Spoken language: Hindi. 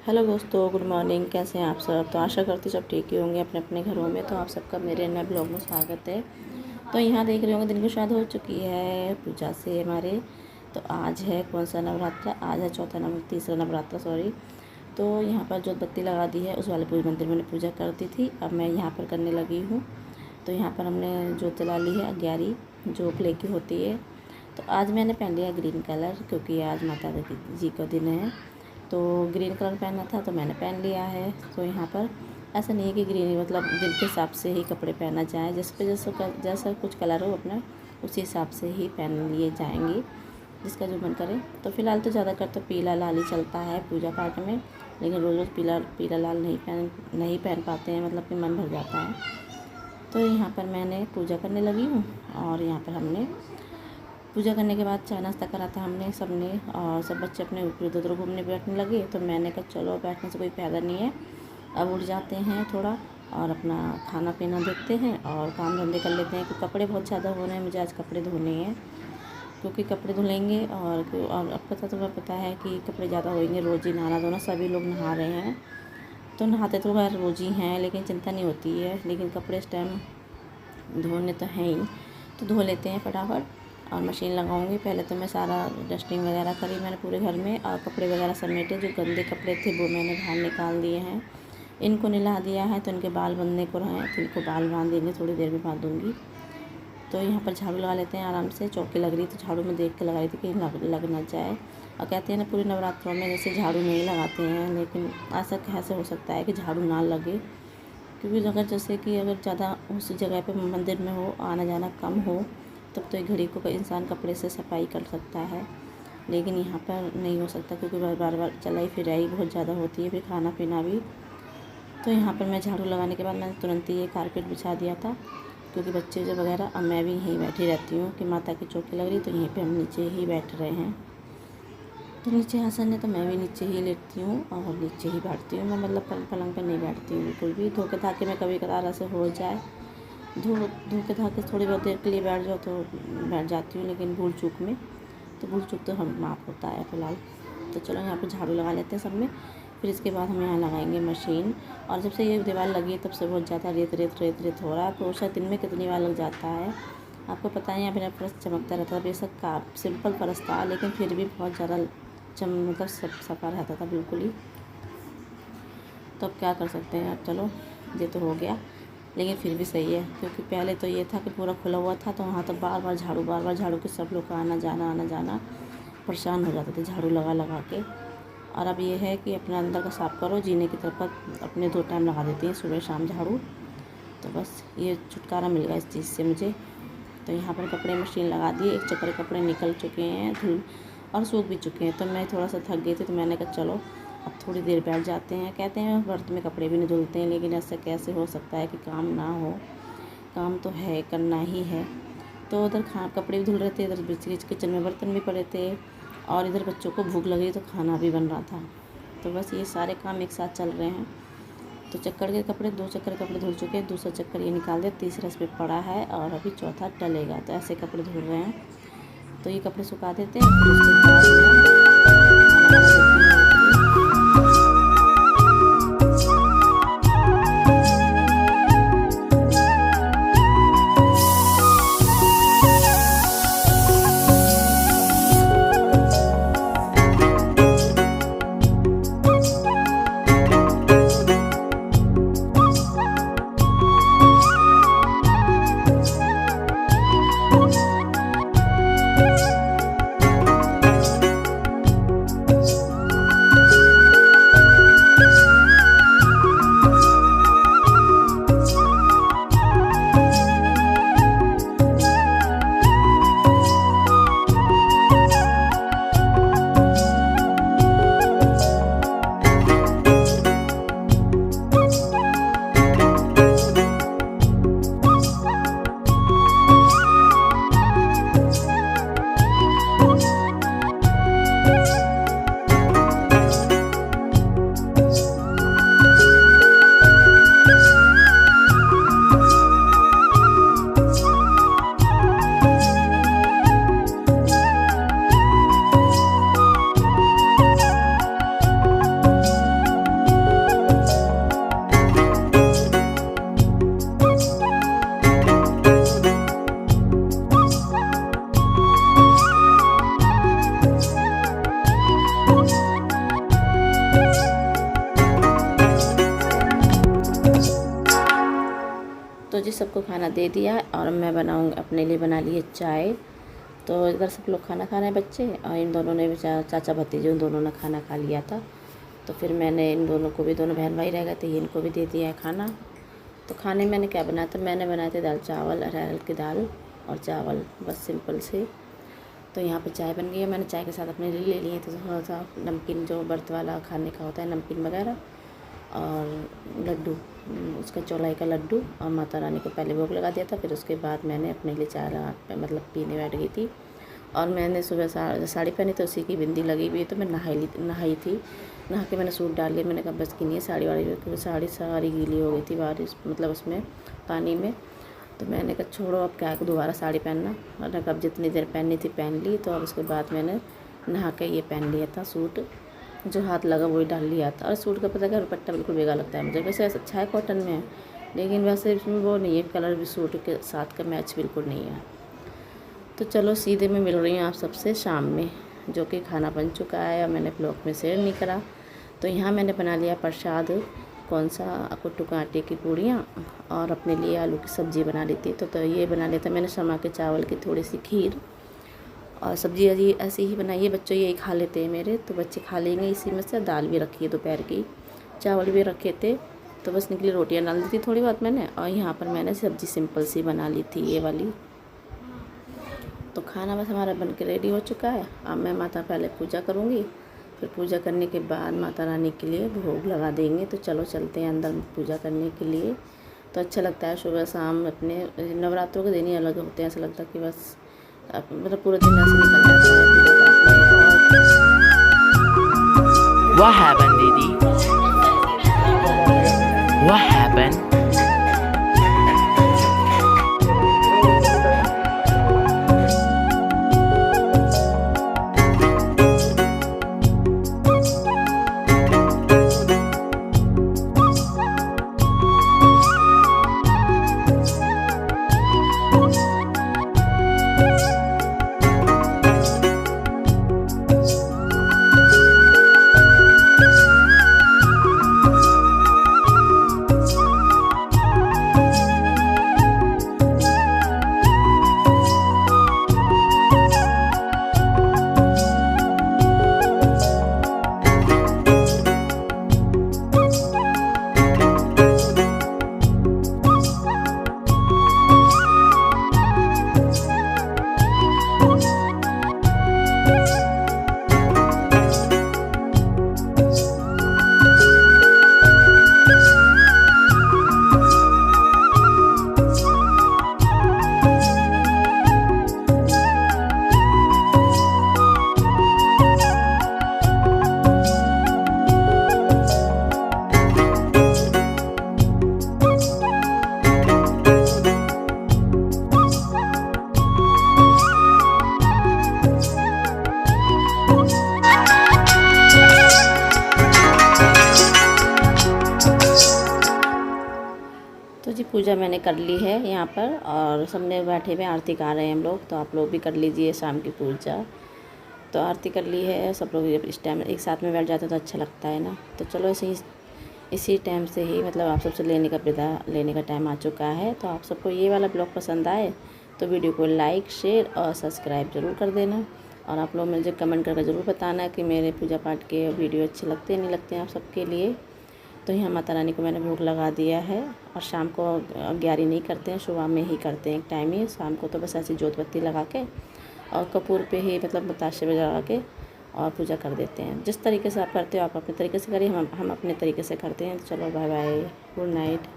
हेलो दोस्तों, गुड मॉर्निंग। कैसे हैं आप सब? तो आशा करती सब ठीक ही होंगे अपने अपने घरों में। तो आप सबका मेरे नए ब्लॉग में स्वागत है। तो यहाँ देख रहे होंगे दिन की शुरुआत हो चुकी है पूजा से हमारे। तो आज है कौन सा नवरात्रा? आज है तीसरा नवरात्रा सॉरी। तो यहाँ पर जो बत्ती लगा दी है उस वाले पूजा मंदिर में पूजा करती थी, अब मैं यहाँ पर करने लगी हूँ। तो यहाँ पर हमने जोत जला ली है 11 जो क्ले की होती है। तो आज मैंने पहन लिया ग्रीन कलर, क्योंकि आज माता जी का दिन है। तो ग्रीन कलर पहनना था तो मैंने पहन लिया है। तो यहाँ पर ऐसा नहीं है कि ग्रीन मतलब दिन के हिसाब से ही कपड़े पहना जाए, जिस पे जैसा कुछ कलर हो अपना उसी हिसाब से ही पहन लिए जाएंगे, जिसका जो मन करे। तो फ़िलहाल तो ज़्यादातर तो पीला लाल ही चलता है पूजा पाठ में, लेकिन रोज़ रोज़ पीला लाल नहीं पहन पाते हैं, मतलब कि मन भर जाता है। तो यहाँ पर मैंने पूजा करने लगी हूँ। और यहाँ पर हमने पूजा करने के बाद चाय नाश्ता करा था हमने सबने, और सब बच्चे अपने ऊपर उधर घूमने बैठने लगे। तो मैंने कहा चलो बैठने से कोई फ़ायदा नहीं है, अब उठ जाते हैं थोड़ा और अपना खाना पीना देखते हैं और काम धंधे कर लेते हैं। कि कपड़े बहुत ज़्यादा हो रहे हैं, मुझे आज कपड़े धोने हैं, क्योंकि कपड़े धुलेंगे। और अब पता है कि कपड़े ज़्यादा होंगे, रोज़ ही नहाना धोना, सभी लोग नहा रहे हैं। तो नहाते तो खैर रोज़ ही हैं, लेकिन चिंता नहीं होती है। लेकिन कपड़े इस टाइम धोने तो हैं ही, तो धो लेते हैं फटाफट। और मशीन लगाऊंगी। पहले तो मैं सारा डस्टिंग वगैरह करी मैंने पूरे घर में, और कपड़े वगैरह समेटे। जो गंदे कपड़े थे वो मैंने बाहर निकाल दिए हैं। इनको नहला दिया है तो इनके बाल बंधने को रहे हैं, तो इनको बाल बांध देंगे, थोड़ी देर में बांध दूँगी। तो यहाँ पर झाड़ू लगा लेते हैं आराम से। चौकी लग रही तो झाड़ू में देख के लगा रही थी कहीं लग ना जाए। और कहते हैं ना पूरे नवरात्रों में जैसे झाड़ू नहीं लगाते हैं, लेकिन ऐसा कैसे हो सकता है कि झाड़ू ना लगे? क्योंकि अगर जैसे कि अगर ज़्यादा उस जगह पे मंदिर में हो, आना जाना कम हो, तब तो एक घड़ी को इंसान कपड़े से सफाई कर सकता है। लेकिन यहाँ पर नहीं हो सकता, क्योंकि बार चलाई फिराई बहुत ज़्यादा होती है, फिर खाना पीना भी। तो यहाँ पर मैं झाड़ू लगाने के बाद मैंने तुरंत ही ये कारपेट बिछा दिया था, क्योंकि बच्चे जो वगैरह, अब मैं भी यहीं बैठी रहती हूँ कि माता की चौकी लग रही, तो यहीं पे हम नीचे ही बैठ रहे हैं। तो नीचे आसन है तो मैं भी नीचे ही लेटती हूँ और नीचे ही बैठती हूँ मैं, मतलब पलंग पर नहीं बैठती हूँ बिल्कुल भी। धोखे धाके में कभी कदार ऐसे हो जाए, धोखे धाके थोड़ी बहुत देर के लिए बैठ जाओ तो बैठ जाती हूँ, लेकिन भूल चूक में तो भूल चूक तो हम माफ़ होता है फ़िलहाल। तो चलो यहाँ पे झाड़ू लगा लेते हैं सब में। फिर इसके बाद हम यहाँ लगाएंगे मशीन। और जब से ये दीवार लगी है तब से बहुत ज़्यादा रेत हो रहा है। पोछा दिन में कितनी बार लग जाता है, आपको पता है। यहाँ मेरा फर्श चमकता रहता था, बेशक का सिंपल फर्श था, लेकिन फिर भी बहुत ज़्यादा मतलब सफ़ा रहता था बिल्कुल ही। तो अब क्या कर सकते हैं, अब चलो ये तो हो गया, लेकिन फिर भी सही है। क्योंकि पहले तो ये था कि पूरा खुला हुआ था, तो वहाँ तो बार बार झाड़ू के सब लोग का आना जाना परेशान हो जाते थे झाड़ू लगा के। और अब ये है कि अपना अंदर का साफ़ करो, जीने की तरफ अपने 2 टाइम लगा देती हैं, सुबह शाम झाड़ू। तो बस ये छुटकारा मिल गया इस चीज़ से मुझे। तो यहाँ पर कपड़े मशीन लगा दिए, एक चक्कर कपड़े निकल चुके हैं, धुल और सूख भी चुके हैं। तो मैं थोड़ा सा थक गई थी, तो मैंने कहा चलो अब थोड़ी देर बैठ जाते हैं। कहते हैं व्रत में कपड़े भी नहीं धुलते हैं, लेकिन ऐसा कैसे हो सकता है कि काम ना हो? काम तो है, करना ही है। तो उधर कपड़े भी धुल रहे थे, इधर किचन में बर्तन भी पड़े थे, और इधर बच्चों को भूख लग रही तो खाना भी बन रहा था। तो बस ये सारे काम एक साथ चल रहे हैं। तो 2 चक्कर कपड़े धुल चुके हैं, दूसरा चक्कर ये निकाल दिया, तीसरा इस पर पड़ा है और अभी चौथा टलेगा। तो ऐसे कपड़े धुल रहे हैं। तो ये कपड़े सुखा देते हैं, फिर उसके बाद खाना बना देती हूँ। सबको खाना दे दिया और मैं बनाऊँगी अपने लिए, बना लिए चाय। तो इधर सब लोग खाना खा रहे हैं बच्चे, और इन दोनों ने चाचा भतीजे उन दोनों ने खाना खा लिया था। तो फिर मैंने इन दोनों को भी, दोनों बहन भाई रह गए थे, इनको भी दे दिया है खाना। तो खाने में मैंने क्या बनाया था, मैंने बनाए थे दाल चावल, अरहर की दाल और चावल, बस सिंपल से। तो यहाँ पे चाय बन गई है। मैंने चाय के साथ अपने लिए ले लिए थे थोड़ा सा नमकीन, जो व्रत वाला खाने का होता है, नमकीन वगैरह, और लड्डू, उसका चौलाई का लड्डू, और माता रानी को पहले भोग लगा दिया था। फिर उसके बाद मैंने अपने लिए चाय मतलब पीने बैठ गई थी। और मैंने सुबह साड़ी पहनी तो उसी की बिंदी लगी हुई, तो मैं नहाई थी। नहा के मैंने सूट डाल लिया। मैंने कहा बस की नहीं है साड़ी वाड़ी, क्योंकि साड़ी सारी गीली हो गई थी बारिश, मतलब उसमें पानी में। तो मैंने कहा छोड़ो, अब क्या है दोबारा साड़ी पहनना, मैंने कहा अब जितनी देर पहननी थी पहन ली। तो अब उसके बाद मैंने नहा के ये पहन लिया था सूट, जो हाथ लगा वही डाल लिया था। और सूट का पता क्या, दुपट्टा बिल्कुल बेकार लगता है मुझे। वैसे अच्छा है, कॉटन में है, लेकिन वैसे इसमें वो नहीं है, कलर भी सूट के साथ का मैच बिल्कुल नहीं है। तो चलो सीधे मैं मिल रही हूँ आप सबसे शाम में, जो कि खाना बन चुका है और मैंने ब्लॉग में शेयर नहीं करा। तो यहाँ मैंने बना लिया प्रसाद, कौन सा, कुट्टू का आटे की पूड़ियाँ, और अपने लिए आलू की सब्ज़ी बना ली थी। तो ये बना लिया था मैंने समा के चावल की थोड़ी सी खीर, और सब्ज़ी अजी ऐसी ही बनाई है, बच्चों यही खा लेते हैं मेरे, तो बच्चे खा लेंगे इसी में से। दाल भी रखी है दोपहर की, चावल भी रखे थे, तो बस निकली रोटियाँ डाल दी थी थोड़ी बहुत मैंने। और यहाँ पर मैंने सब्ज़ी सिंपल सी बना ली थी, ये वाली। तो खाना बस हमारा बन के रेडी हो चुका है। अब मैं माता पहले पूजा करूँगी, फिर पूजा करने के बाद माता रानी के लिए भोग लगा देंगे। तो चलो चलते हैं अंदर पूजा करने के लिए। तो अच्छा लगता है सुबह शाम, अपने नवरात्रों के दिन ही अलग होते हैं, ऐसा लगता है कि बस मतलब पूरा दिन ऐसे निकल जाता है पूजा पाठ में। What happened, Didi? What happened? तो जी पूजा मैंने कर ली है यहाँ पर, और सबने बैठे हुए आरती गा रहे हैं हम लोग। तो आप लोग भी कर लीजिए शाम की पूजा। तो आरती कर ली है सब लोग, इस टाइम एक साथ में बैठ जाते हैं तो अच्छा लगता है ना। तो चलो इसी टाइम से ही मतलब आप सबसे विदा लेने का टाइम आ चुका है। तो आप सबको ये वाला ब्लॉग पसंद आए तो वीडियो को लाइक, शेयर और सब्सक्राइब ज़रूर कर देना। और आप लोग मुझे कमेंट करके ज़रूर बताना कि मेरे पूजा पाठ के वीडियो अच्छे लगते हैं नहीं लगते हैं आप सबके लिए। तो यहाँ माता रानी को मैंने भोग लगा दिया है, और शाम को ग्यारह नहीं करते हैं, सुबह में ही करते हैं एक टाइम ही। शाम को तो बस ऐसी जोत बत्ती लगा के और कपूर पे ही मतलब बताशे में लगा के और पूजा कर देते हैं। जिस तरीके से आप करते हो आप अपने तरीके से करिए, हम अपने तरीके से करते हैं। तो चलो बाय बाय, गुड नाइट।